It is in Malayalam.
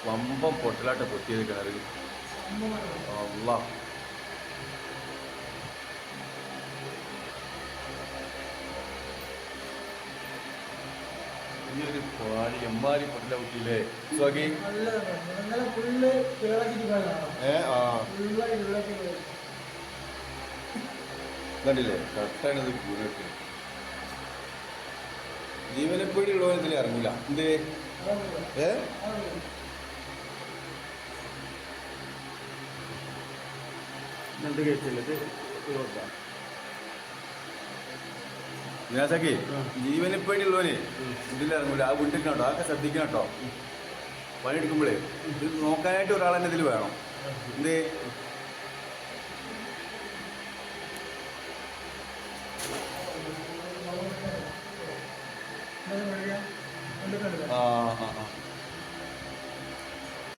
വമ്പം പൊട്ടലാട്ട പൊട്ടിയത് കിണറിൽ. അല്ലാ ഈ ഒരു പാടി എമ്മാരി പൊട്ടല പൊട്ടിയില്ലേ സ്വാഗി. കണ്ടില്ലേ കറക്റ്റാണിത് കൂടിട്ട്. ജീവനെപ്പേടി ഉള്ളവരത്തിൽ ഇറങ്ങില്ല എന്തേ എന്ത് കഴിച്ചില്ലത് വിനാശാക്കി ജീവനെപ്പേടി ഉള്ളവര് ഇതിലിറങ്ങൂല. ആ വീട്ടിൽ കേട്ടോ ആക്കെ ശ്രദ്ധിക്കണം കേട്ടോ. പണിയെടുക്കുമ്പോഴേ ഇത് നോക്കാനായിട്ട് ഒരാളെന്നെ ഇതിൽ വേണം. എന്തേ ആ ആ ആ